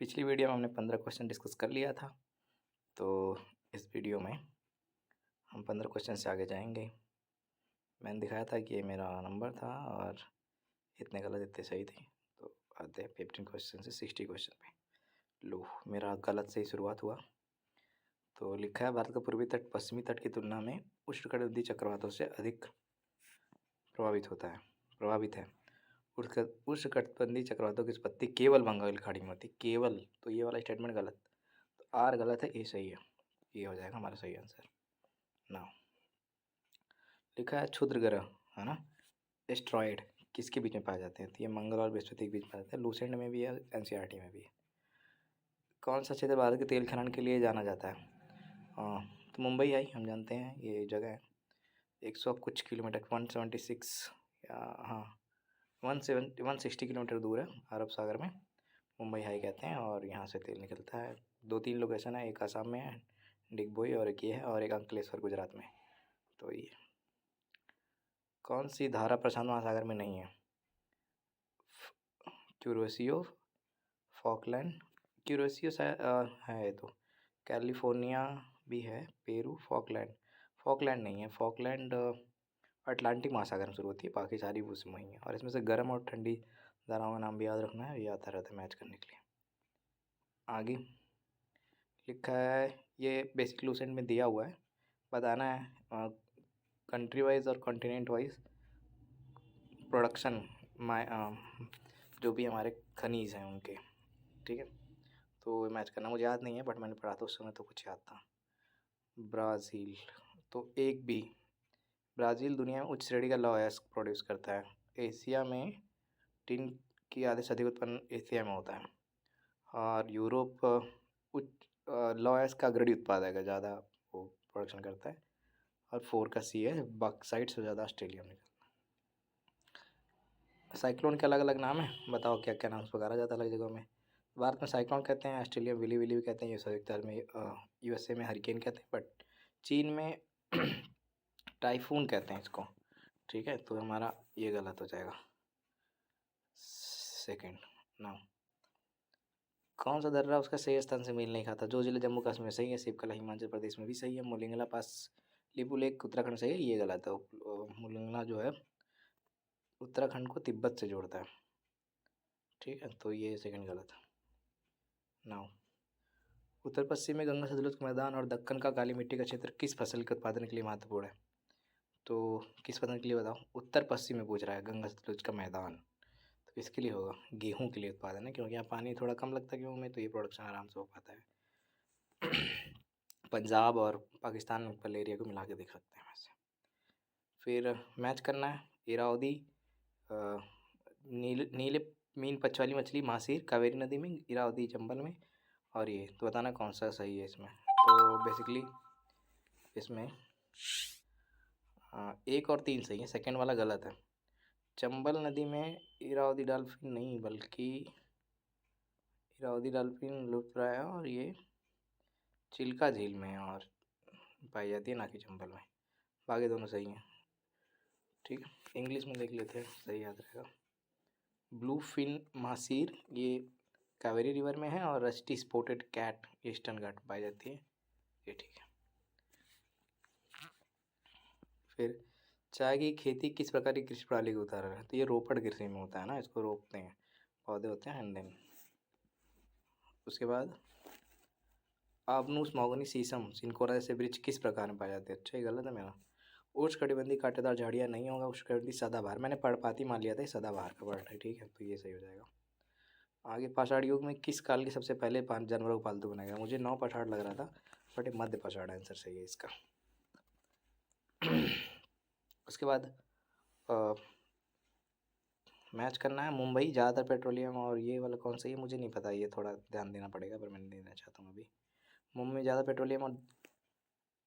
पिछली वीडियो में हमने 15 क्वेश्चन डिस्कस कर लिया था, तो इस वीडियो में हम 15 क्वेश्चन से आगे जाएंगे। मैंने दिखाया था कि ये मेरा नंबर था और इतने गलत इतने सही थे, तो आते हैं 15 क्वेश्चन से 60 क्वेश्चन पे। लो, मेरा गलत से ही शुरुआत हुआ। तो लिखा है, भारत का पूर्वी तट पश्चिमी तट की तुलना में उष्णकटिबंधीय चक्रवातों से अधिक प्रभावित है। उष्णकटिबंधीय चक्रवातों की उत्पत्ति केवल बंगाल की खाड़ी में होती है। केवल, तो ये वाला स्टेटमेंट गलत, तो आर गलत है, ए सही है। ये हो जाएगा हमारा सही आंसर। नाउ लिखा है क्षुद्र ग्रह, है ना, एस्ट्रॉयड किसके बीच में पाए जाते हैं? तो ये मंगल और बृहस्पति के बीच में पाए जाते हैं। लूसेंट में भी है, एनसीईआरटी में भी है। कौन सा क्षेत्र भारत के तेल खनन के लिए जाना जाता है? हाँ, तो मुंबई आई, हम जानते हैं ये जगह है। 100 कुछ किलोमीटर, 176 या हाँ 160 किलोमीटर दूर है अरब सागर में। मुंबई हाई कहते हैं और यहाँ से तेल निकलता है। 2-3 लोकेशन है, एक आसाम में है डिगबोई, और एक ये है, और एक अंकलेश्वर गुजरात में। तो ये कौन सी धारा प्रशांत महासागर में नहीं है? क्यूरोसियो, फॉकलैंड, क्यूरोसियो है तो कैलिफोर्निया भी है, पेरू, फॉकलैंड नहीं है। फॉकलैंड अटलांटिक महासागर में शुरू होती है, बाकी सारी उसमें ही है। और इसमें से गर्म और ठंडी धाराओं का नाम भी याद रखना है, ये आता रहता है मैच करने के लिए। आगे लिखा है, ये बेसिक लूसेंट में दिया हुआ है, बताना है कंट्री वाइज और कॉन्टिनेंट वाइज प्रोडक्शन जो भी हमारे खनिज हैं उनके, ठीक है। तो मैच करना मुझे याद नहीं है, बट मैंने पढ़ा था उस समय तो कुछ याद था। ब्राज़ील, तो एक भी, ब्राज़ील दुनिया में उच्च श्रेणी का लौह अयस्क प्रोड्यूस करता है। एशिया में टिन की आधे से अधिक उत्पन्न एशिया में होता है, और यूरोप उच्च लौह अयस्क का अग्रणी उत्पादक है, ज़्यादा वो प्रोडक्शन करता है। और 4 का सी है, बॉक्साइट से ज़्यादा ऑस्ट्रेलिया में। साइक्लोन के अलग अलग नाम है, बताओ क्या क्या नाम से पुकारा जाता है अलग जगहों में? भारत में साइक्लोन कहते हैं, ऑस्ट्रेलिया विली विली भी कहते हैं, ये संयुक्त अरब में यूएसए में हरिकेन कहते हैं, बट चीन में टाइफून कहते हैं इसको, ठीक है। तो हमारा ये गलत हो जाएगा, सेकंड। नाउ कौन सा दर्रा उसका सही स्थान से मेल नहीं खाता? जो जिले जम्मू कश्मीर में सही है, शिवकला हिमाचल प्रदेश में भी सही है, मुलिंगला पास लिपू लेक उत्तराखंड सही है, ये गलत है। मुलिंगला जो है उत्तराखंड को तिब्बत से जोड़ता है, ठीक है, तो ये सेकंड गलत है। नाउ उत्तर पश्चिम में गंगा सतलुज का मैदान और दक्कन का काली मिट्टी का क्षेत्र किस फसल के उत्पादन के लिए महत्वपूर्ण है? तो किस फसल के लिए बताओ? उत्तर पश्चिम में पूछ रहा है, गंगा सतलुज का मैदान, तो किसके लिए होगा? गेहूं के लिए उत्पादन है, क्योंकि यहाँ पानी थोड़ा कम लगता है गेहूँ में, तो ये प्रोडक्शन आराम से हो पाता है। पंजाब और पाकिस्तान में वाले एरिया को मिला के देख सकते हैं वैसे। फिर मैच करना है, इरावदी नीले मीन पच वाली मछली महासीर कावेरी नदी में, इरावदी चंबल में, और ये तो बताना कौन सा सही है इसमें। तो बेसिकली इसमें 1 और 3 सही है, सेकंड वाला गलत है। चंबल नदी में इरावदी डॉल्फिन नहीं, बल्कि इरावदी डॉल्फिन लुप्त रहा है, और ये चिल्का झील में और पाई जाती है, ना कि चंबल में। बाकी दोनों सही हैं, ठीक है। इंग्लिश में देख लेते हैं, सही याद रहेगा। ब्लू फिन महासीर ये कावेरी रिवर में है, और रस्टी स्पॉटेड कैट ईस्टर्न घाट पाई जाती है, ये ठीक है। फिर चाय की खेती किस प्रकार की कृषि प्रणाली का उदाहरण है? तो ये रोपड़ कृषि में होता है ना, इसको रोपते हैं, पौधे होते हैं, एंड देन उसके बाद आबनूस महोगनी शीशम सिनकोरा जैसे वृक्ष किस प्रकार में पाए जाते हैं? अच्छा, ये गलत है मेरा। उष्णकटिबंधीय कांटेदार झाड़ियाँ नहीं होगा, उष्णकटिबंधीय सदाबहार, मैंने पाती मान लिया था, ये सदाबहार का वर्ड है, ठीक है, तो ये सही हो जाएगा। आगे पाषाण युग में किस काल के सबसे पहले जानवरों को पालतू बनाया गया? मुझे 9 पाषाण लग रहा था, बट ये मध्य पाषाण आंसर सही है इसका। उसके बाद मैच करना है, मुंबई ज़्यादातर पेट्रोलियम, और ये वाला कौन सा है मुझे नहीं पता, ये थोड़ा ध्यान देना पड़ेगा, पर मैं नहीं देना चाहता हूँ अभी। मुंबई में ज़्यादा पेट्रोलियम और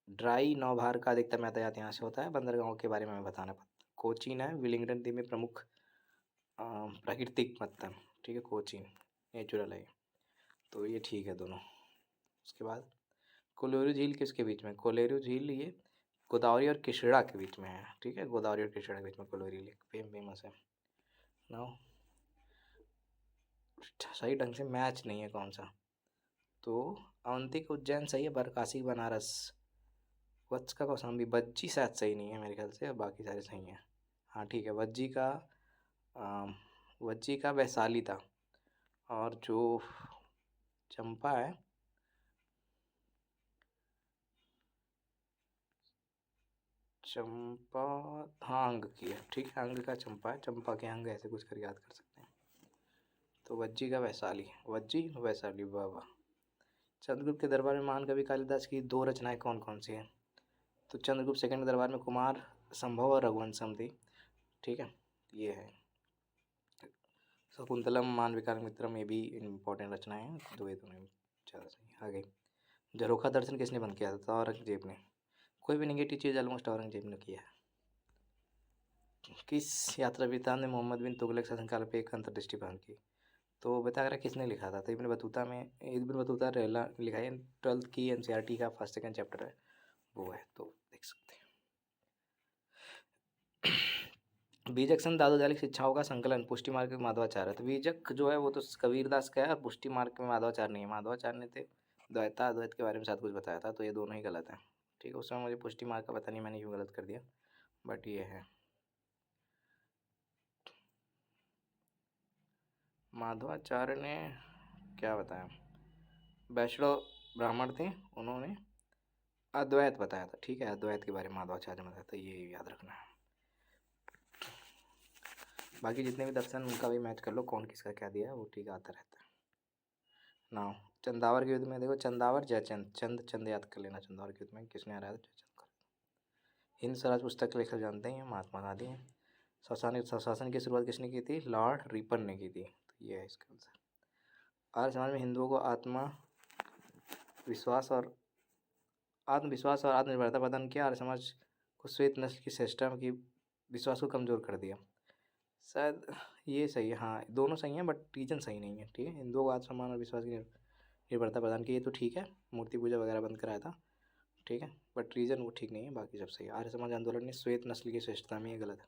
ड्राई नौभार का अधिकतम यातायात यहाँ से होता है। बंदरगाहों के बारे में हमें बताना पड़ता। कोचीन है विलिंगडन द्वीप में प्रमुख प्राकृतिक मतलब, ठीक है, कोचीन नेचुरल है, तो ये ठीक है दोनों। उसके बाद कोलेरू झील किसके बीच में? कोलेरू झील ये गोदावरी और कृष्णा के बीच में है, ठीक है, गोदावरी और कृष्णा के बीच में कोलेरू लेक फेमस है। नाउ सही ढंग से मैच नहीं है कौन सा। तो अवंतिक उज्जैन सही है, बरकासी बनारस, वत्स का कौशाम्बी, बज्जी शायद सही नहीं है मेरे ख्याल से, और बाकी सारे सही हैं। हाँ ठीक है, अम, वज्जी का वैशाली था। और जो चंपा है, चंपा, हाँ अंग की है, ठीक है, अंग का चंपा है, चंपा के अंग ऐसे कुछ कर याद कर सकते हैं। तो वज्जी का वैशाली, वज्जी वैशाली, वाह वाह। चंद्रगुप्त के दरबार में महान कवि कालिदास की दो रचनाएं कौन कौन सी हैं? तो चंद्रगुप्त सेकंड के दरबार में कुमार संभव और रघुवंशम थी, ठीक है, ये है। शकुंतलम मानविकार मित्रम, ये भी इम्पोर्टेंट रचनाएं हैं, दो ये दोनों ज़्यादा सही। आगे, झरोखा दर्शन किसने बंद किया था? तो औरंगजेब ने। कोई भी नेगेटिव चीज़ ऑलमोस्ट औरंगजेब ने किया है। किस यात्रा वृत्तांत ने मोहम्मद बिन तुगलक शासनकाल पे एक अंतर्दृष्टि प्रदान की? तो बताया किसने लिखा था? तो इब्न बतूता में, इब्न बतूता रहला लिखा है, 12th की एनसीईआरटी का फर्स्ट सेकंड चैप्टर है वो है, तो देख सकते हैं। बीजक दादोजालिक शिक्षाओं का संकलन पुष्टि मार्ग में माधवाचार्य। तो बीजक जो है वो तो कबीरदास का है, और पुष्टि मार्ग में माधवाचार्य नहीं है। माधवाचार्य ने थे द्वैता अद्वैत के बारे में साथ कुछ बताया था, तो ये दोनों ही गलत है, ठीक है। उसमें मुझे पुष्टि मार्ग का पता नहीं, मैंने क्यों गलत कर दिया, बट ये है। माधवाचार्य ने क्या बताया? वैष्णव ब्राह्मण थे, उन्होंने अद्वैत बताया था, ठीक है, अद्वैत के बारे में माधवाचार्य ने बताया था, ये याद रखना है। बाकी जितने भी दर्शन उनका भी मैच कर लो, कौन किसका क्या दिया है वो ठीक आता रहता है ना। चंदावर के युद्ध में देखो, चंदावर जयचंद, चंद याद कर लेना। चंदावर के युद्ध में किसने हराया था? जयचंद को। हिंद स्वराज पुस्तक के लेखक जानते हैं, महात्मा गांधी हैं। स्वशासन की शुरुआत किसने की थी? लॉर्ड रिपन ने की थी, तो ये है इसका आंसर। आर्य समाज में हिंदुओं को आत्मविश्वास और आत्मनिर्भरता प्रदान किया। आर्य समाज को श्वेत नस्ल की श्रेष्ठता की विश्वास को कमजोर कर दिया। शायद ये सही है, हाँ दोनों सही हैं, बट रीजन सही नहीं है, ठीक है। हिंदुओं को आत्मसम्मान और विश्वास की निर्भरता प्रदान की, ये तो ठीक है, मूर्ति पूजा वगैरह बंद कराया था, ठीक है, बट रीजन वो ठीक नहीं है, बाकी सब सही है। आर्य समाज आंदोलन ने श्वेत नस्ल की श्रेष्ठता में, ये गलत है,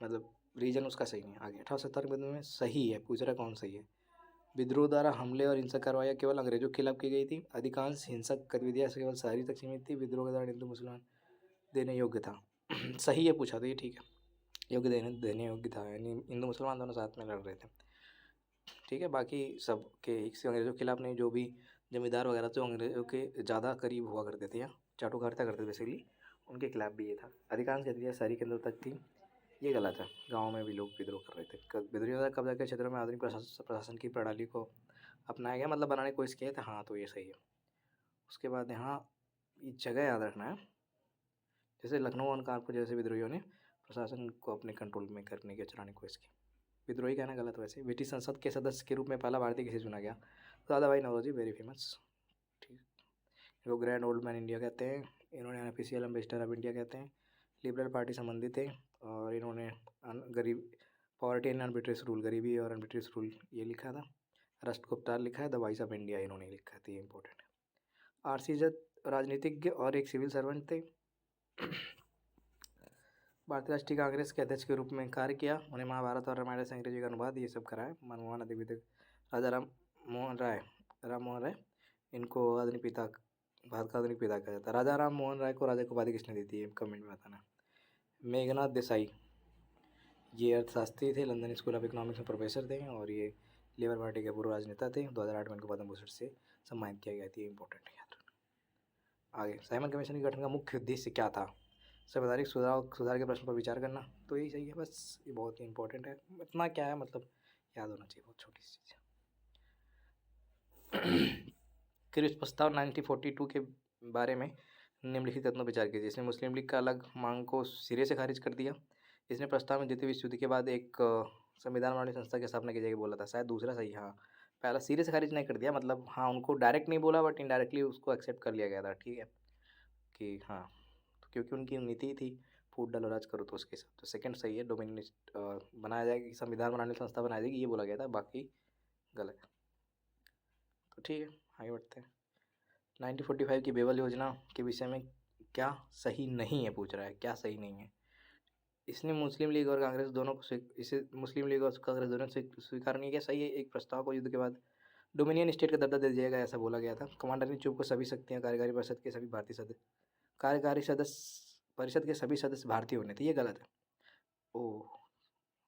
मतलब रीजन उसका सही नहीं है। आगे 1870 में सही है, पूछ रहा कौन सही है? विद्रोह द्वारा हमले और हिंसक कार्रवाइयाँ केवल अंग्रेजों के खिलाफ की गई थी। अधिकांश हिंसक गतिविधियाँ केवल शहरी तक सीमित थी। विद्रोह के दौरान हिंदू मुसलमान देने योग्य था। सही है पूछा, तो ये ठीक है, योग्य देने योग्य था, यानी हिंदू मुसलमान दोनों साथ में लड़ रहे थे, ठीक है। बाकी सब के एक से अंग्रेज़ों के खिलाफ नहीं, जो भी जमींदार वगैरह थे अंग्रेज़ों के ज़्यादा करीब हुआ करते थे या चाटुकारिता करते थे बेसिकली, उनके खिलाफ भी ये था। अधिकांश गतिविधियाँ शहरी केंद्रों तक थी, ये गलत है, गाँव में भी लोग विद्रोह कर रहे थे। विद्रोह द्वारा कब्जा के क्षेत्रों में आधुनिक प्रशासन की प्रणाली को अपनाया गया, मतलब बनाने की कोशिश किए थे, हाँ तो ये सही है। उसके बाद यहाँ ये जगह याद रखना है, जैसे लखनऊ और कानपुर जैसे विद्रोहियों ने प्रशासन को अपने कंट्रोल में करने की चलाने की कोशिश की। विद्रोही कहना गलत। वैसे ब्रिटिश संसद के सदस्य के रूप में पहला भारतीय किसे चुना गया? दादा भाई नौरोजी, वेरी फेमस, ठीक। इनको ग्रैंड ओल्ड मैन इंडिया कहते हैं। इन्होंने अनऑफिशियल एम्बेसडर ऑफ इंडिया कहते हैं। लिबरल पार्टी संबंधित थे, और इन्होंने गरीब पॉवर्टी एंड अनब्रिटिश रूल, गरीबी और अनब्रिटिश रूल ये लिखा था। राष्ट्रगुप्तार लिखा है, द वॉइस ऑफ इंडिया इन्होंने लिखा था, ये इंपॉर्टेंट है। आरसी जट राजनीतिज्ञ और एक सिविल सर्वेंट थे। भारतीय राष्ट्रीय कांग्रेस के अध्यक्ष के रूप में कार्य किया। उन्हें महाभारत और रामायण से अंग्रेजी का अनुवाद ये सब कराया। मनमोहन अधिविद्य राजा राम मोहन राय, इनको आधुनिक पिता, भारत का आधुनिक पिता कहा जाता है। राजा राम मोहन राय को राजा की उपाधि किसने दी थी? कमेंट में बताना। मेघनाथ देसाई, ये अर्थशास्त्री थे, लंदन स्कूल ऑफ इकोनॉमिक्स में प्रोफेसर थे, और ये लेबर पार्टी के पूर्व राजनेता थे। 2008 में इनको पद्म भूषण से सम्मानित किया गया था, ये इंपॉर्टेंट है याद रखना। आगे, साइमन कमीशन के गठन का मुख्य उद्देश्य क्या था? संवैधानिक सुधार के प्रश्न पर विचार करना, तो यही सही है, बस ये बहुत ही इंपॉर्टेंट है, इतना क्या है, मतलब याद होना चाहिए, बहुत छोटी सी चीज़ है। क्रिप्स प्रस्ताव 1942 के बारे में निम्नलिखित तत्वों पर विचार कीजिए। इसने मुस्लिम लीग का अलग मांग को सिरे से खारिज कर दिया। इसने प्रस्ताव में द्वितीय विश्व युद्ध के बाद एक संविधान बनाने संस्था की स्थापना की जाएगी बोला था, शायद दूसरा सही, हाँ पहला सिरे से खारिज नहीं कर दिया, मतलब हाँ उनको डायरेक्ट नहीं बोला, बट इनडायरेक्टली उसको एक्सेप्ट कर लिया गया था, ठीक है, कि हाँ तो क्योंकि उनकी नीति थी फूट डालो राज करो, तो उसके हिसाब, तो सेकंड सही है। डोमिनिस्ट बनाया जाएगा, संविधान बनाने संस्था बनाई जाएगी, ये बोला गया था, बाकी गलत है, तो ठीक है आगे बढ़ते हैं। 1945 की बेवल योजना के विषय में क्या सही नहीं है, पूछ रहा है क्या सही नहीं है। इसने मुस्लिम लीग और कांग्रेस दोनों को इसे मुस्लिम लीग और कांग्रेस दोनों से स्वीकार नहीं किया। सही है, एक प्रस्ताव को युद्ध के बाद डोमिनियन स्टेट का दर्जा दे दिया गया, ऐसा बोला गया था। कमांडर इन चीफ को सभी शक्तियाँ कार्यकारी परिषद के सभी भारतीय सदस्य कार्यकारी सदस्य परिषद के सभी सदस्य भारतीय होने थे, ये गलत है। ओह,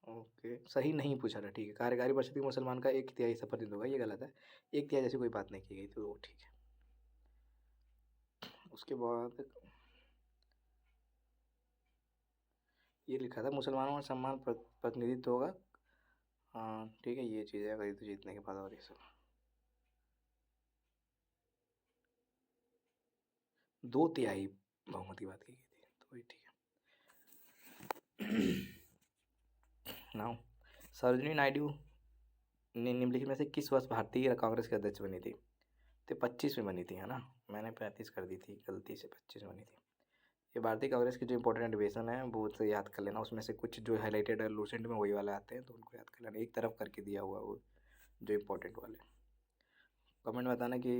ओके, सही नहीं पूछा था, ठीक है। कार्यकारी परिषद के मुसलमान का 1/3 हिस्सा प्रतिनिधित्व होगा, ये गलत है। 1/3 जैसी कोई बात नहीं की गई, तो ठीक है। उसके बाद ये लिखा था मुसलमानों का सम्मान प्रतिनिधित्व होगा। हाँ ठीक है, ये चीज़ है, अगर तो जीतने के बाद और ये सब 2/3 बहुमत की बात की गई थी, तो ये ठीक है। नाउ सरोजिनी नायडू ने निम्नलिखित में से किस वर्ष भारतीय कांग्रेस के अध्यक्ष बनी थी? तो 25 में बनी थी, है ना। मैंने 35 कर दी थी गलती से, 25 में बनी थी। ये भारतीय कांग्रेस के जो इंपॉर्टेंट अधिवेशन है वो तो याद कर लेना, उसमें से कुछ जो हाईलाइटेड है लूसेंट में वही वाले आते हैं, तो उनको याद कर लेना। एक तरफ करके दिया हुआ वो जो इंपॉर्टेंट वाले। कमेंट में बताना कि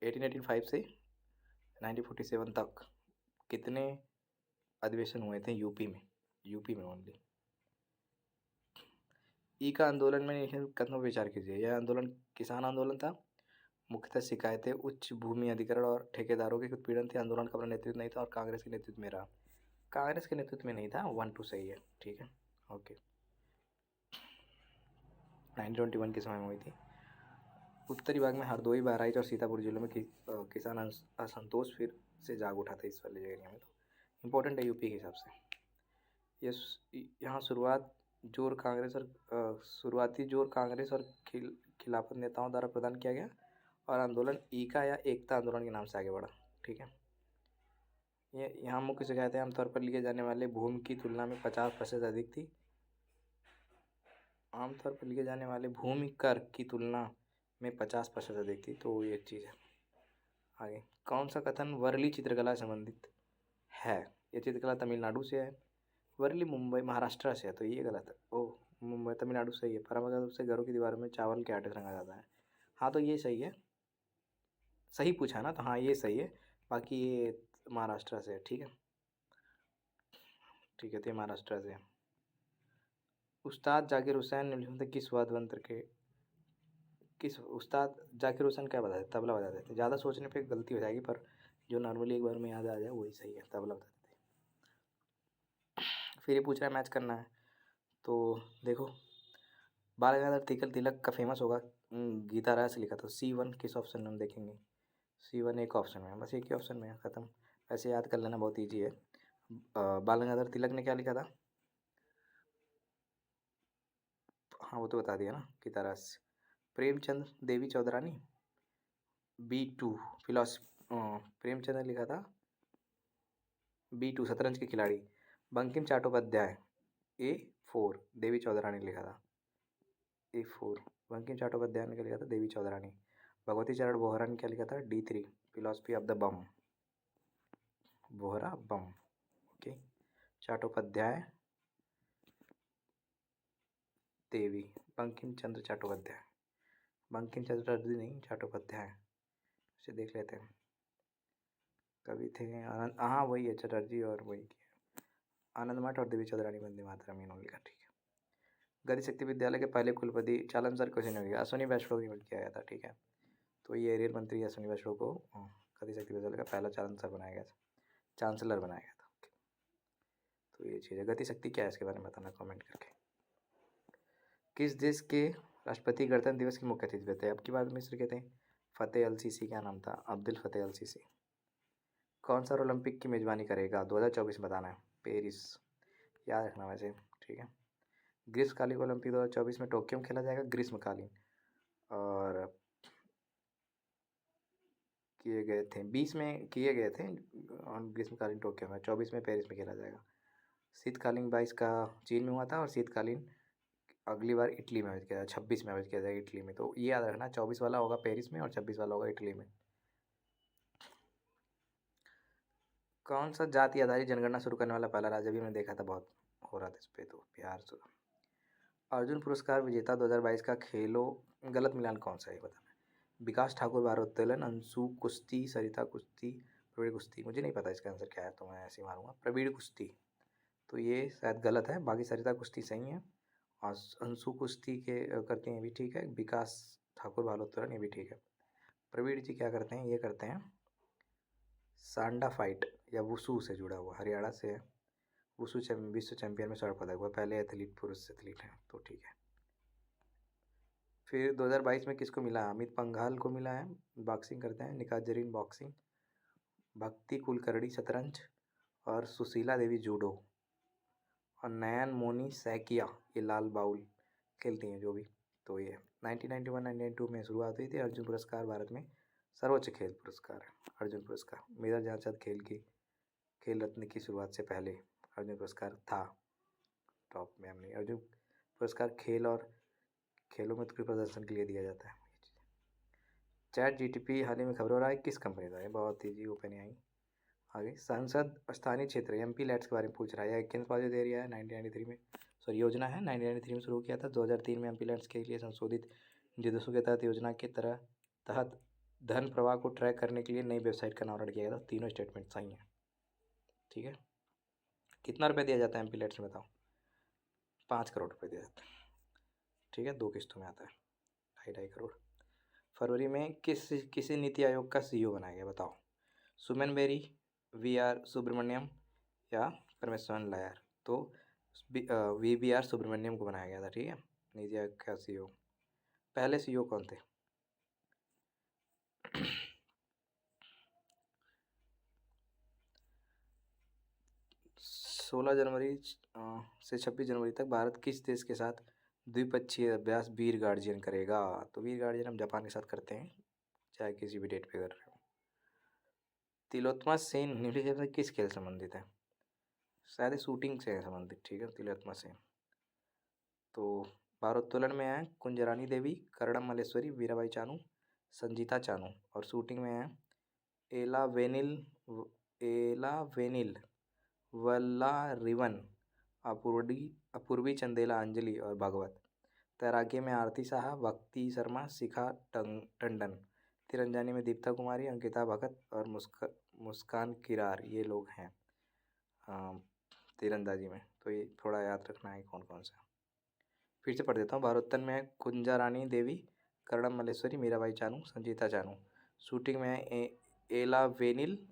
1885 से 1947 तक कितने अधिवेशन हुए थे यूपी में ओनली। ई का आंदोलन में निम्नलिखित कथनों पर विचार कीजिए। यह आंदोलन किसान आंदोलन था। मुख्यतः शिकायतें उच्च भूमि अधिग्रहण और ठेकेदारों के उत्पीड़न थे। आंदोलन का अपना नेतृत्व नहीं था और कांग्रेस के नेतृत्व में रहा। कांग्रेस के नेतृत्व में नहीं था, 1-2 सही है, ठीक है, ओके। 1921 के समय में हुई थी। उत्तरी भाग में हरदोई, बहराइच और सीतापुर जिलों में किसान असंतोष फिर से जाग उठा था इस वाले एरिया में, तो इम्पोर्टेंट है यूपी के हिसाब से। यहाँ शुरुआती जोर कांग्रेस और खिलाफत नेताओं द्वारा प्रदान किया गया और आंदोलन ईका या एकता आंदोलन के नाम से आगे बढ़ा, ठीक है। ये यहाँ मुख्य शिकायतें आमतौर पर लिए जाने वाले भूमि की तुलना में 50% अधिक थी। आमतौर पर लिए जाने वाले भूमि कर की तुलना में 50% अधिक थी, तो ये चीज़ है। आगे, कौन सा कथन वर्ली चित्रकला से संबंधित है? ये चित्रकला तमिलनाडु से है। वर्ली मुंबई महाराष्ट्र से है, तो ये गलत है। ओह, मुंबई तमिलनाडु से ही है। परंपरागत रूप से घरों की दीवारों में चावल के आटे से रंगा जाता है। हाँ तो ये सही है, सही पूछा ना, तो हाँ ये सही है। बाकी ये महाराष्ट्र से है, ठीक है, ठीक है, तो ये महाराष्ट्र से है। उस्ताद जाकिर हुसैन निम्नलिखित किस वाद्य यंत्र के उस्ताद जाकिर हुसैन क्या बताते थे? तबला बजाते थे। ज़्यादा सोचने पे गलती हो जाएगी, पर जो नॉर्मली एक बार में याद आ जाए वही सही है, तबला बताते थे। फिर ये पूछ रहा है मैच करना है, तो देखो बाल गंगाधर तिलक का फेमस होगा गीता राय से लिखा था। C1 किस ऑप्शन में हम देखेंगे? C1 एक ऑप्शन में है, बस एक ही ऑप्शन में है, ख़त्म। ऐसे याद कर लेना, बहुत ईजी है। बाल गंगाधर तिलक ने क्या लिखा था? हाँ वो तो बता दिया ना, गीता राय से। प्रेमचंद देवी चौधरानी B2 फिलोसफी, प्रेमचंद ने लिखा था B2 शतरंज के खिलाड़ी। बंकिम चट्टोपाध्याय A4, देवी चौधरानी लिखा था A4। बंकिम चट्टोपाध्याय ने क्या लिखा था? देवी चौधरानी। भगवती चरण बोहरा ने क्या लिखा था? D3 philosophy of the bomb, Vohra bomb, okay. Chattopadhyay Devi, Bankim Chandra Chattopadhyay, Bankim Chandra Chatterjee नहीं, चट्टोपाध्याय, इसे देख लेते हैं। कवि थे आनंद, हाँ वही है चटर्जी, और वही आनंद मठ और देवी चौधरानी वंदे मातरम इन्होंने लिखा, ठीक है। गति शक्ति विद्यालय के पहले कुलपति चालन सर क्वेश्चन हो गया, अश्विनी वैष्णव की किया गया था, ठीक है। तो ये रेल मंत्री अश्विनी वैष्णव को गति शक्ति विद्यालय का पहला चालन सर बनाया गया था, चांसलर बनाया गया था, ओके। तो ये चीज़ है। गति शक्ति क्या है इसके बारे में बताना कमेंट करके। किस देश के राष्ट्रपति गणतंत्र दिवस के मुख्य अतिथि थे? अब की बात मिस्र के थे, फतेह अल सीसी, क्या नाम था? अब्दुल फतेह अल सीसी। कौन सा ओलंपिक की मेज़बानी करेगा 2024 में? बताना है। पेरिस, याद रखना वैसे, ठीक है। ग्रीष्मकालीन ओलंपिक 2024 में टोक्यो में खेला जाएगा, ग्रीष्मकालीन, और किए गए थे 20 में किए गए थे, और ग्रीष्मकालीन टोक्यो में, 24 में पेरिस में खेला जाएगा। शीतकालीन 22 का चीन में हुआ था, और शीतकालीन अगली बार इटली में आयोजित किया जाएगा, 26 में आयोजित किया जाएगा इटली में। तो ये याद रखना, 24 वाला होगा पेरिस में और 26 वाला होगा इटली में। कौन सा जाति आधारित जनगणना शुरू करने वाला पहला राज्य? भी मैंने देखा था, बहुत हो रहा था इस पर, तो बिहार से। अर्जुन पुरस्कार विजेता 2022 का खेलो गलत मिलान कौन सा है बताना? विकास ठाकुर भारोत्तोलन, अंशु कुश्ती, सरिता कुश्ती, प्रवीण कुश्ती, मुझे नहीं पता इसका आंसर क्या है, तो मैं ऐसे ही मारूंगा प्रवीण कुश्ती। तो ये शायद गलत है, बाकी सरिता कुश्ती सही है। और अंशु कुश्ती के करते हैं, ये भी ठीक है। विकास ठाकुर भालोत्तोलन, ये भी ठीक है। प्रवीण जी क्या करते हैं, ये करते हैं सांडा फाइट या वुसू से जुड़ा हुआ, हरियाणा से है। वुसू विश्व चैंपियन में स्वर्ण पदक हुआ, पहले एथलीट पुरुष एथलीट हैं, तो ठीक है। फिर 2022 में किसको मिला है? अमित पंघाल को मिला है, बॉक्सिंग करते हैं। निकात जरीन बॉक्सिंग, भक्ति कुलकर्णी शतरंज, और सुशीला देवी जूडो, और नयन मोनी सैकिया ये लाल बाउल खेलती हैं जो भी। तो ये 1991-1992 में शुरुआत हुई थी। अर्जुन पुरस्कार भारत में सर्वोच्च खेल पुरस्कार है, अर्जुन पुरस्कार। मेजर ध्यानचंद खेल रत्न की शुरुआत से पहले अर्जुन पुरस्कार था टॉप में। हमने अर्जुन पुरस्कार खेल और खेलों में उत्कृष्ट प्रदर्शन के लिए दिया जाता है। चैट जीटीपी हाल ही में खबर हो रहा है किस कंपनी का है? बहुत तेजी ओपन आई। आगे सांसद स्थानीय क्षेत्र एमपी लैट्स के बारे में पूछ रहा है। केंद्र पालित एरिया है 1993 में, सॉरी योजना है 1993 में शुरू किया था। 2003 में एमपी लैट्स के लिए संशोधित निर्देशों के तहत योजना के तहत धन प्रवाह को ट्रैक करने के लिए नई वेबसाइट का नामकरण किया गया था। तीनों स्टेटमेंट सही हैं, ठीक है। कितना रुपये दिया जाता है एमपी लैट्स में बताओ? 5 करोड़ रुपये दिया जाता है, ठीक है। 2 किस्तों में आता है, 2.5 करोड़। फरवरी में किसी नीति आयोग का सीईओ बनाया गया बताओ? सुमन बेरी, वी.आर. सुब्रमण्यम या परमेश्वरन लायर? तो वी.आर. सुब्रमण्यम को बनाया गया था, ठीक है, नीति आयोग का सीईओ। पहले सीईओ कौन थे? 16 जनवरी से 26 जनवरी तक भारत किस देश के साथ द्विपक्षीय अभ्यास वीर गार्जियन करेगा? तो वीर गार्जियन हम जापान के साथ करते हैं, चाहे किसी भी डेट पे कर रहे हो। तिलोत्तमा सेन निम्नलिखित में किस खेल संबंधित है? शायद शूटिंग से संबंधित, ठीक है, तिलोत्तमा सेन। तो भारोत्तोलन में है कुंजरानी देवी, कर्णम मल्लेश्वरी, वीराबाई चानू, संजीता चानू। और शूटिंग में है एला वेनिल वल्लारिवन, अपूर्वी चंदेला, अंजलि और भागवत। तैराकी में आरती साहा, भक्ति शर्मा, शिखा टंडन। तीरंदाजी में दीप्ता कुमारी, अंकिता भगत और मुस्कान किरार, ये लोग हैं तीरंदाजी में। तो ये थोड़ा याद रखना है कौन कौन सा। फिर से पढ़ देता हूँ। भारोत्तोलन में है कुंजा रानी देवी, कर्णम मल्लेश्वरी, मीराबाई चानू, संजीता चानू। शूटिंग में है एला वेनिल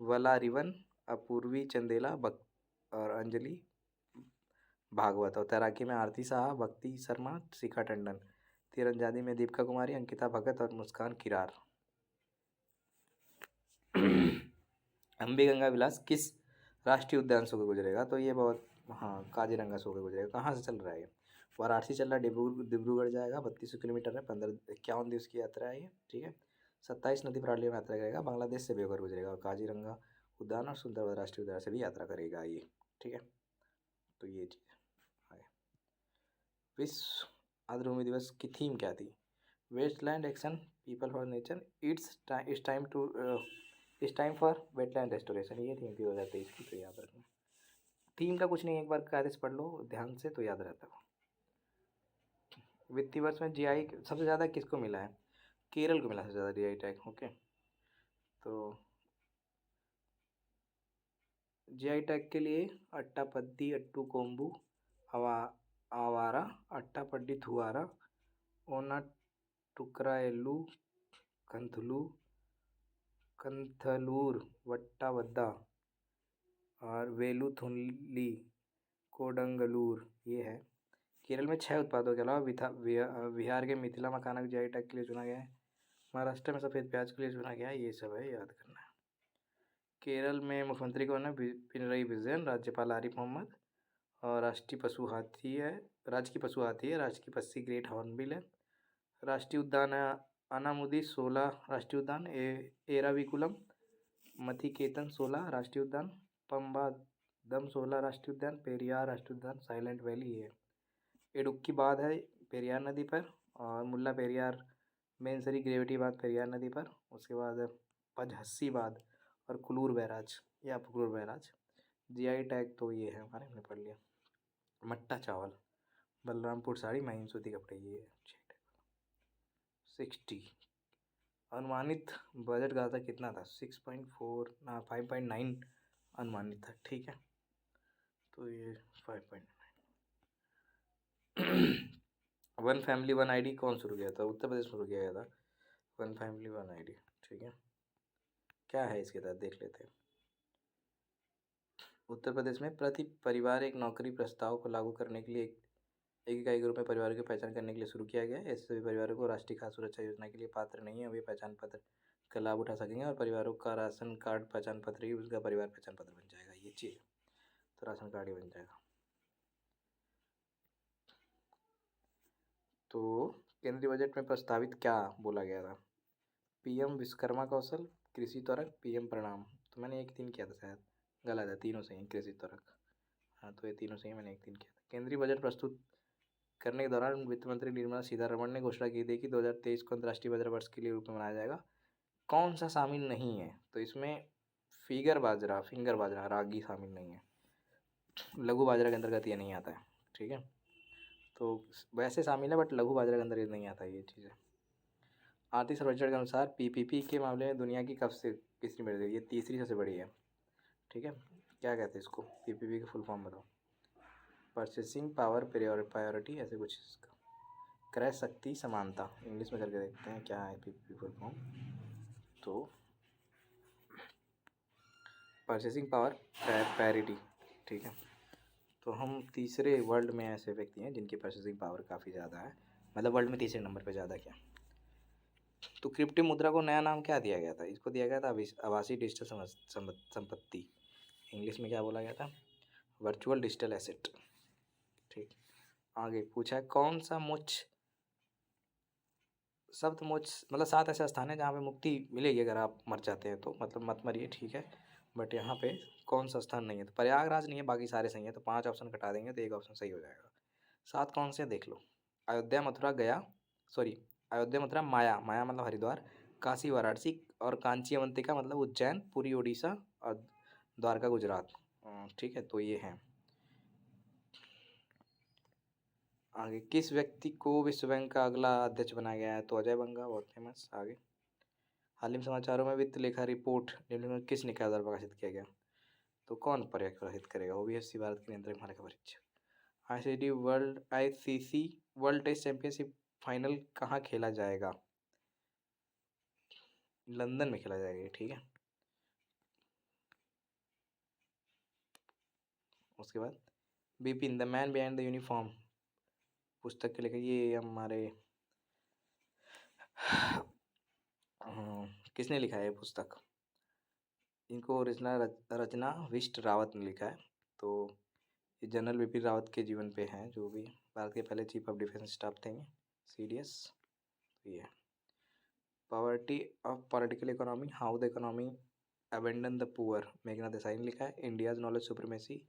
वलारिवन, अपूर्वी चंदेला और अंजलि भागवत। और तैराकी में आरती साहा, भक्ति शर्मा, शिखा टंडन। तीरंदाजी में दीपिका कुमारी, अंकिता भगत और मुस्कान किरार। अंबेगंगा विलास किस राष्ट्रीय उद्यान से होकर गुजरेगा? तो ये बहुत, हाँ, काजीरंगा से होकर गुजरेगा। कहाँ से चल रहा है? वाराणसी चल रहा है, डिब्रूगढ़ जाएगा, 3200 किलोमीटर है, 51 दिवस की यात्रा है ये, ठीक है। 27 नदी प्रणाली में यात्रा करेगा, बांग्लादेश से भी होकर गुजरेगा। और काजीरंगा उद्यान और सुंदरवन राष्ट्रीय उद्यान से भी यात्रा करेगा ये, ठीक है। तो ये चीज़ है। विश्व आर्द्रभूमि दिवस की थीम क्या थी? Wetlands action, people for nature, it's time for wetland restoration. ये थीम थी 2023 की, तो याद रखना। थीम का कुछ नहीं, एक बार कायदे से पढ़ लो ध्यान से तो याद रहता है। वित्तीय वर्ष में जीआई सबसे ज़्यादा किसको मिला है? केरल को मिला सबसे ज़्यादा जीआई टैग, ओके। तो जीआई टैग के लिए अट्टापद्दी, अट्टू कोम्बू, आवारा, अट्टापड्डी थुआरा, ओना टुकराएल्लू, कंथलूर, वट्टावद्दा और वेलुथुनली कोडंगलूर, ये है। केरल में 6 उत्पादों के अलावा बिहार के मिथिला मखाना को जीआई टैग के लिए चुना गया है। महाराष्ट्र में सफ़ेद प्याज के लिए चुना गया है। ये सब है, याद करना है। केरल में मुख्यमंत्री कौन है? पिनरई विजयन, राज्यपाल आरिफ मोहम्मद, और राष्ट्रीय पशु हाथी है, राजकीय पक्षी ग्रेट हॉर्नबिल है। राष्ट्रीय उद्यान है अनामुदी 16 राष्ट्रीय उद्यान, एराविकुलम, मथिकेतन 16 राष्ट्रीय उद्यान, पंबा दम 16 राष्ट्रीय उद्यान, पेरियार राष्ट्रीय उद्यान, साइलेंट वैली है। इडुक्की बांध है पेरियार नदी पर, और मुल्ला पेरियार मेंसरी ग्रेविटी बांध पेरियार नदी पर। उसके बाद पजहस्सी बांध और कुलूर बैराज या फुकरूर बैराज। जीआई टैग तो ये है हमारे, हमने पढ़ लिया। मट्टा चावल, बलरामपुर साड़ी, महिम सूती कपड़े, ये 60। अनुमानित बजट का था कितना था? 6.4 ना 5.9 अनुमानित था, ठीक है। तो ये 5.9। वन फैमिली वन आईडी कौन शुरू किया था? उत्तर प्रदेश में शुरू किया गया था वन फैमिली वन आईडी, ठीक है। क्या है इसके तहत देख लेते हैं। उत्तर प्रदेश में प्रति परिवार एक नौकरी प्रस्ताव को लागू करने के लिए एक इकाई के रूप में परिवारों की पहचान करने के लिए शुरू किया गया है। ऐसे सभी परिवारों को राष्ट्रीय खाद्य सुरक्षा योजना के लिए पात्र नहीं है वे पहचान पत्र का लाभ उठा सकेंगे और परिवारों का राशन कार्ड पहचान पत्र ही उसका परिवार पहचान पत्र बन जाएगा। ये चीज़ तो राशन कार्ड ही बन जाएगा। तो केंद्रीय बजट में प्रस्तावित क्या बोला गया था? पीएम विश्वकर्मा कौशल, कृषि त्वरक, पीएम प्रणाम। तो मैंने एक दिन किया था शायद, गलत है, तीनों सही हैं, कृषि त्वरक। हाँ तो ये तीनों सही, मैंने एक दिन किया था। केंद्रीय बजट प्रस्तुत करने के दौरान वित्त मंत्री निर्मला सीतारमण ने घोषणा की थी कि 2023 को अंतर्राष्ट्रीय बजट वर्ष के लिए रूप में मनाया जाएगा। कौन सा शामिल नहीं है? तो इसमें फिंगर बाजरा रागी शामिल नहीं है। लघु बाजरा के अंतर्गत ये नहीं आता है, ठीक है। तो वैसे शामिल है बट लघु बाजरा के अंदर ये नहीं आता ये चीज़ें। आर्थिक सर्वेक्षण के अनुसार पीपीपी के मामले में दुनिया की कब से कितनी बड़ी है? ये तीसरी सबसे बड़ी है, ठीक है। क्या कहते हैं इसको? पीपीपी का फुल फॉर्म बताओ। परचेसिंग पावर प्रायोरिटी, ऐसे कुछ इसका। क्रय शक्ति समानता, इंग्लिश में करके देखते हैं क्या है पीपीपी फुल फॉर्म। तो परचेसिंग पावर पैरिटी, ठीक है। तो हम तीसरे वर्ल्ड में ऐसे व्यक्ति हैं जिनकी परचेसिंग पावर काफ़ी ज़्यादा है, मतलब वर्ल्ड में तीसरे नंबर पे ज़्यादा क्या। तो क्रिप्टो मुद्रा को नया नाम क्या दिया गया था? इसको दिया गया था आभासी डिजिटल संपत्ति। इंग्लिश में क्या बोला गया था? वर्चुअल डिजिटल एसेट, ठीक। आगे पूछा है कौन सा मोक्ष शब्द मोक्ष मतलब 7 ऐसे स्थान है जहाँ पे मुक्ति मिलेगी अगर आप मर जाते हैं तो, मतलब मत मरिए, ठीक है। बट यहाँ पे कौन सा स्थान नहीं है? तो प्रयागराज नहीं है, बाकी सारे सही है। तो 5 ऑप्शन कटा देंगे तो एक ऑप्शन सही हो जाएगा। 7 कौन से देख लो। अयोध्या मथुरा गया, सॉरी, अयोध्या मथुरा माया, माया मतलब हरिद्वार, काशी वाराणसी और कांची अवंतिका मतलब उज्जैन, पुरी उड़ीसा और द्वारका गुजरात, ठीक है। तो ये हैं। आगे किस व्यक्ति को विश्व बैंक का अगला अध्यक्ष बनाया गया है? तो अजय बंगा, बहुत फेमस। आगे हाल ही में समाचारों में वित्त लेखा रिपोर्ट निम्न में किस निकाय द्वारा प्रकाशित किया गया? तो कौन प्रकाशित करेगा? ओबीएससी भारत के नियंत्रक महालेखा परीक्षक। ICC world test championship final कहाँ खेला जाएगा? लंदन में खेला जाएगा, ठीक है। उसके बाद Bipin the man behind the uniform पुस्तक के लेकर, ये हमारे किसने लिखा है ये पुस्तक? इनको रचना विष्ट रावत ने लिखा है। तो ये जनरल बिपिन रावत के जीवन पे हैं, जो भी भारत के पहले चीफ ऑफ डिफेंस स्टाफ थे, सीडीएस। ये poverty of political economy, how the economy abandon the poor, मेघना देसाई ने लिखा है। इंडियाज नॉलेज सुप्रीमेसी,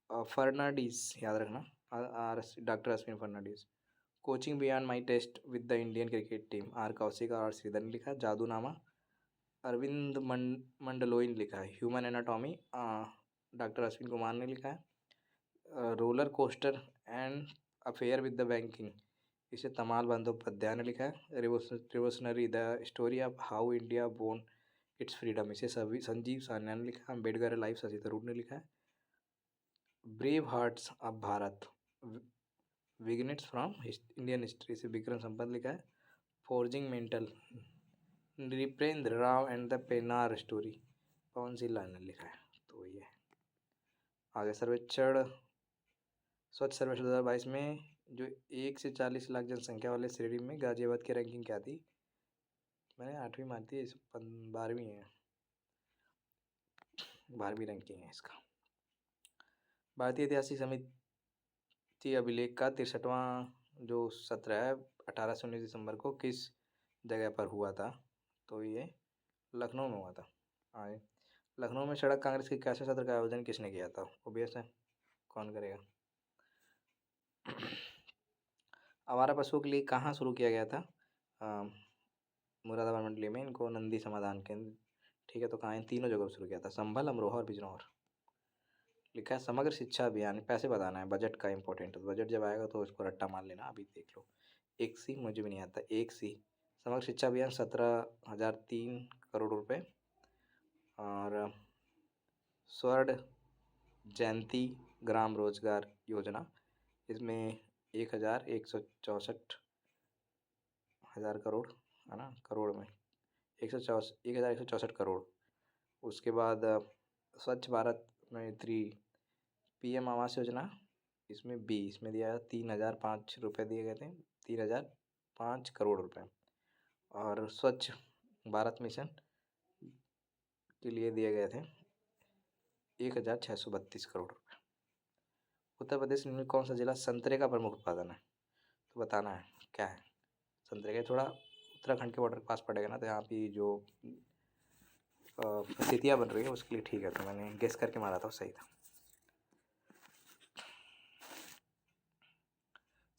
फर्नांडीज, याद रखना, doctor Ashwin Fernandes. Coaching beyond my test with the Indian cricket team, R Kaushik और आर श्रीधर ने लिखा है। जादूनामा, अरविंद मंडलोई ने लिखा है। Human anatomy, doctor Ashwin Kumar ने लिखा है। Roller coaster and affair with the banking, इसे तमाल बंदोपाध्याय ने लिखा है। Revolutionary the story of how India bone it's freedom, इसे संजीव सान्याल ने लिखा है। अम्बेडकर लाइफ, शशि थरूर ने लिखा है। Brave hearts of Bharat, vignettes from Indian history, से विक्रम संपत लिखा है। Forging mental, Nripendra Rao and the Pennar story, Pawan Singh ने लिखा है। तो ये आगे सर्वेक्षण, स्वच्छ सर्वेक्षण 2022 में जो 1 से 40 लाख जनसंख्या वाले श्रेणी में गाजियाबाद की रैंकिंग क्या थी? मैंने 8वीं मारती है, इस 12वीं है, 12वीं रैंकिंग है इसका। भारतीय ऐतिहासिक समिति अभिलेख का 63वां जो सत्र है 18 से 19 दिसंबर को किस जगह पर हुआ था? तो ये लखनऊ में हुआ था। आगे लखनऊ में सड़क कांग्रेस के 81वें सत्र का आयोजन किसने किया था? ओबीएस है, कौन करेगा। आवारा पशुओं के लिए कहाँ शुरू किया गया था? मुरादाबाद मंडली में इनको नंदी समाधान केंद्र, ठीक है। तो कहाँ, इन तीनों जगह शुरू किया था, संभल, अमरोहा और बिजनौर। लिखा है समग्र शिक्षा अभियान, पैसे बताना है, बजट का इंपॉर्टेंट। बजट जब आएगा तो इसको रट्टा मार लेना, अभी देख लो। एक सी मुझे भी नहीं आता, एक सी समग्र शिक्षा अभियान 17,003 करोड़ रुपए। और स्वर्ण जयंती ग्राम रोजगार योजना, इसमें 1,164 करोड़, है ना, करोड़ में 1,164 करोड़। उसके बाद स्वच्छ भारत में 3 PM आवास योजना, इसमें दिया है 3,005 रुपये दिए गए थे, 3,005 करोड़ रुपए। और स्वच्छ भारत मिशन के लिए दिए गए थे 1,632 करोड़ रुपए। उत्तर प्रदेश में कौन सा जिला संतरे का प्रमुख उत्पादन है? तो बताना है क्या है संतरे का। थोड़ा उत्तराखंड के बॉर्डर के पास पड़ेगा ना, तो यहाँ की जो स्थितियाँ बन रही है उसके लिए ठीक है, तो मैंने गेस करके मारा था, सही था।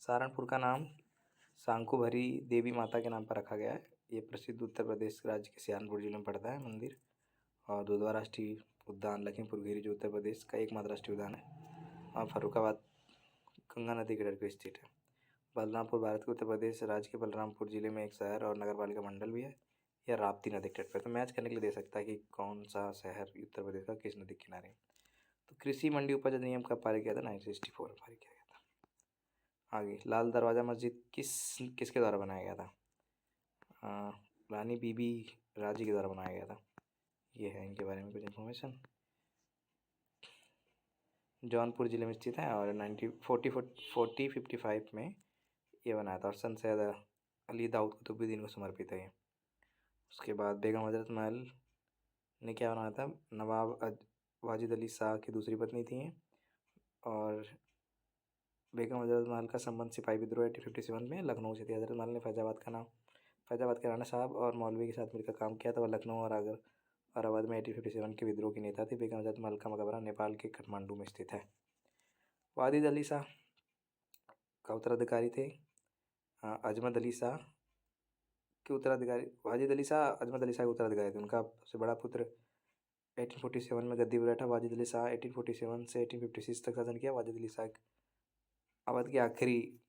सहारनपुर का नाम सांकुभरी देवी माता के नाम पर रखा गया है। ये प्रसिद्ध उत्तर प्रदेश राज्य के सहारनपुर जिले में पड़ता है मंदिर। और दुधवा राष्ट्रीय उद्यान लखीमपुर खीरी जो उत्तर प्रदेश का एकमात्र राष्ट्रीय उद्यान है, और फर्रुखाबाद गंगा नदी के तट पर स्थित है। बलरामपुर भारत के उत्तर प्रदेश राज्य के बलरामपुर जिले में एक शहर और नगर पालिका मंडल भी है। यह राप्ती नदी के तट पर। तो मैच करने के लिए दे सकता है कि कौन सा शहर उत्तर प्रदेश का किस नदी के किनारे। तो कृषि मंडी उपज अधिनियम कब पारित किया था? 1964 में पारित किया गया था। आगे, लाल दरवाजा मस्जिद किसके द्वारा बनाया गया था? रानी बीबी राजी के द्वारा बनाया गया था। ये है इनके बारे में कुछ इन्फॉर्मेशन। जौनपुर जिले में स्थित है और 1955 में ये बनाया था, और सन सैयद अली दाऊद कुतुबुद्दीन को समर्पित है ये। उसके बाद बेगम हजरत महल ने क्या बनाया था? नवाब वाजिद अली शाह की दूसरी पत्नी थी ये। और बेगम हजरत महल का संबंध सिपाही विद्रोह 1857 में लखनऊ से थी। हजरत महल ने फैजाबाद के राणा साहब और मौलवी के साथ मिलकर काम किया था। वह लखनऊ और अवध में 1857 के विद्रोह के नेता थे। बेगम हजरत महल का मकबरा नेपाल के काठमांडू में स्थित है। वाजिद अली शाह का उत्तराधिकारी थे अजमत अली शाह के उत्तराधिकारी। वाजिद अली शाह अजमत अली शाह के उत्तराधिकारी थे। उनका सबसे बड़ा पुत्र 1847 में गद्दी पर बैठा। वाजिद अली शाह 1847 से 1856 तक शासन किया। वाजिद अली शाह अवध के आखिरी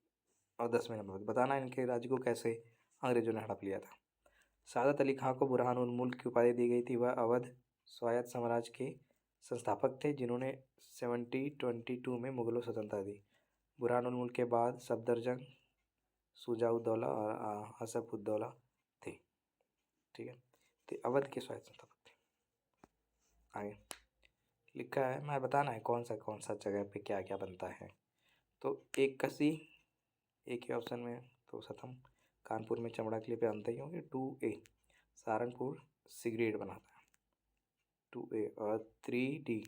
और 10वें नंबर। बताना इनके राज्य को कैसे अंग्रेजों ने हड़प लिया था। सादत अली खां को बुरहान उल मुल्क की उपाधि दी गई थी। वह अवध स्वायत्त साम्राज्य के संस्थापक थे जिन्होंने 1722 में मुगलों को स्वतंत्रता दी। बुरहान उल मुल्क के बाद सफदरजंग, शुजा-उद-दौला और हसफ-उद-दौला थे। ठीक है, तो अवध के स्वायत्त संस्थापक थे। आगे लिखा है, मैं बताना है कौन सा जगह पे क्या क्या बनता है। तो एक कसी एक ही ऑप्शन में, तो सतम कानपुर में चमड़ा के लिए पे अंत ही होंगे। 2A सहारनपुर सिगरेट बनाता है 2A। और 3D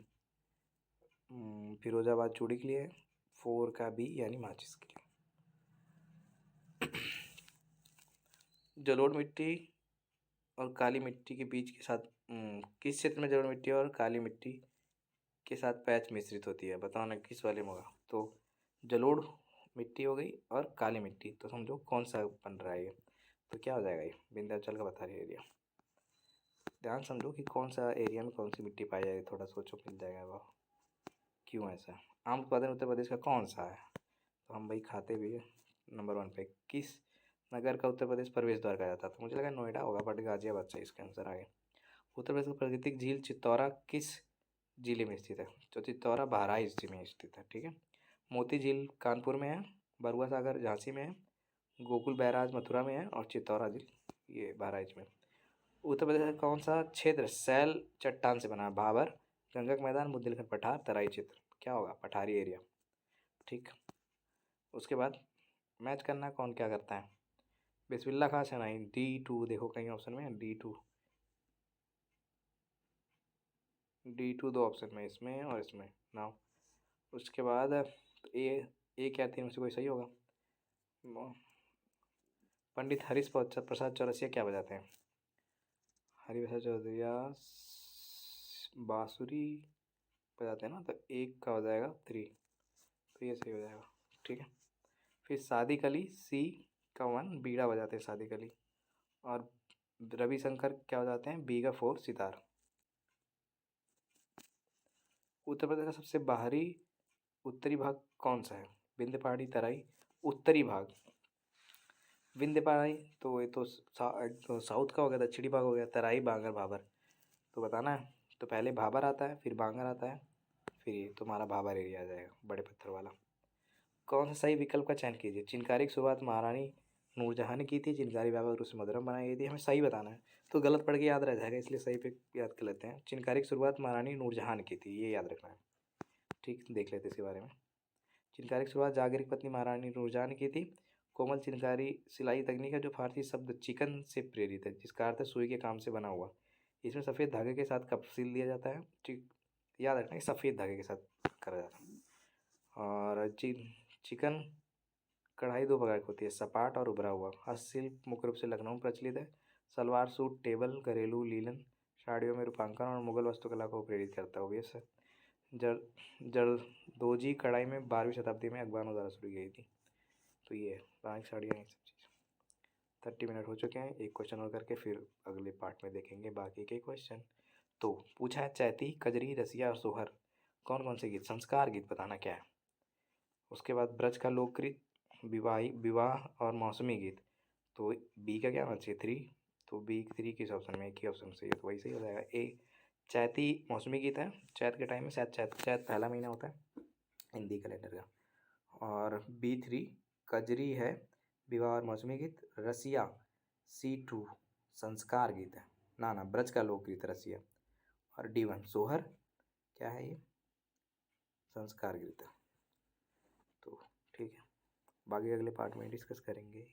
फिरोजाबाद चूड़ी के लिए। 4 का B यानी माचिस के लिए। जलोढ़ मिट्टी और काली मिट्टी के बीच के साथ किस क्षेत्र में जलोढ़ मिट्टी और काली मिट्टी के साथ पैच मिश्रित होती है? बताओ ना किस वाले में होगा। तो जलोढ़ मिट्टी हो गई और काली मिट्टी, तो समझो कौन सा बन रहा है ये। तो क्या हो जाएगा ये? विंध्याचल का बता रही एरिया। ध्यान समझो कि कौन सा एरिया में कौन सी मिट्टी पाई जाएगी, थोड़ा सोचो मिल जाएगा वो। क्यों ऐसा? आम उत्पादन उत्तर प्रदेश का कौन सा है? तो हम भाई खाते भी है। नंबर 1 पे किस नगर का उत्तर प्रदेश प्रवेश द्वार कहा जाता है? तो मुझे लगा नोएडा होगा, बट गाजियाबाद से इसका आंसर आ गया। उत्तर प्रदेश का प्राकृतिक झील चित्तौरा किस जिले में स्थित है? तो चित्तौरा बहराइच जिले में स्थित है। ठीक है, मोती झील कानपुर में है, बरुआ सागर झांसी में है, गोकुल बैराज मथुरा में है, और चित्तौरा झील ये बहराइच में। उत्तर प्रदेश का कौन सा क्षेत्र सैल चट्टान से बना है? भाबर, गंगा मैदान, बुंदेलखंड पठार, तराई क्षेत्र। क्या होगा? पठारी एरिया। ठीक, उसके बाद मैच करना कौन क्या करता है। बिस्मिल्ला खां शनाई D2 देखो कहीं ऑप्शन में D2 दो ऑप्शन में, इसमें और इसमें नाउ। उसके बाद ए क्या 3 में से कोई सही होगा। पंडित हरीश प्रसाद चौरसिया क्या बजाते हैं? हरिप्रसाद चौरसिया बांसुरी बजाते हैं ना, तो एक का हो जाएगा 3, तो ये सही हो जाएगा। ठीक है, फिर सादिक अली C का 1 बीड़ा बजाते हैं सादिक अली, और रविशंकर क्या बजाते हैं? B का 4 सितार। उत्तर प्रदेश का सबसे बाहरी उत्तरी भाग कौन सा है? विंध्य पहाड़ी, तराई। उत्तरी भाग विंध्यपाई तो ये तो साउथ का हो गया, दक्षिणी भाग हो गया, तराई बांगर भाबर। तो बताना है। तो पहले भाबर आता है, फिर बांगर आता है, फिर ये तुम्हारा भाबर एरिया आ जाएगा, बड़े पत्थर वाला। कौन सा सही विकल्प का चयन कीजिए। चिनकारी की शुरुआत महारानी नूरजहां ने की थी। चिनकारी व्यापक रूप से मधुरम बनाई गई थी। हमें सही बताना है, तो गलत पढ़ के याद रह जाएगा, इसलिए सही पे याद कर लेते हैं। चिनकारी की शुरुआत महारानी नूरजहां ने की थी, ये याद रखना है। ठीक, देख लेते हैं इसके बारे में। चिनकारी की शुरुआत जहांगीर की पत्नी महारानी नूरजहां ने की थी। कोमल चिनकारी सिलाई तकनीक है जो फारसी शब्द चिकन से प्रेरित है, जिसका अर्थ है सुई के काम से बना हुआ। इसमें सफ़ेद धागे के साथ कप सिल दिया जाता है। ठीक, याद रखना है, सफ़ेद धागे के साथ करा जाता है। और चिकन कढ़ाई दो प्रकार की होती है, सपाट और उभरा हुआ। हस्तशिल्प मुख्य रूप से लखनऊ में प्रचलित है। सलवार सूट, टेबल, घरेलू लीलन साड़ियों में रूपांकन और मुगल वास्तुकला को प्रेरित करता है। ओबियस जर जरदोजी कढ़ाई में 12वीं शताब्दी में अकबरों द्वारा शुरू की गई थी। तो ये है बनारसी साड़ियाँ, ये सब चीज़। 30 मिनट हो चुके हैं, एक क्वेश्चन और करके फिर अगले पार्ट में देखेंगे बाकी के क्वेश्चन। तो पूछा है चैती, कजरी, रसिया और सोहर कौन कौन से गीत, संस्कार गीत बताना क्या है। उसके बाद ब्रज का लोकगीत, विवाह और मौसमी गीत। तो बी का क्या होना चाहिए, 3। तो बी 3 किस ऑप्शन में, एक ही ऑप्शन सही है, तो वही सही हो जाएगा ए। चैती मौसमी गीत है, चैत के टाइम में शायद चैत पहला महीना होता है हिंदी कैलेंडर का। और B3 कजरी है, विवाह और मौसमी गीत। रसिया C2 संस्कार गीत है, ना ब्रज का लोकगीत रसिया। और D1 सोहर क्या है, ये संस्कार गीत है। तो ठीक है, बाकी अगले पार्ट में डिस्कस करेंगे।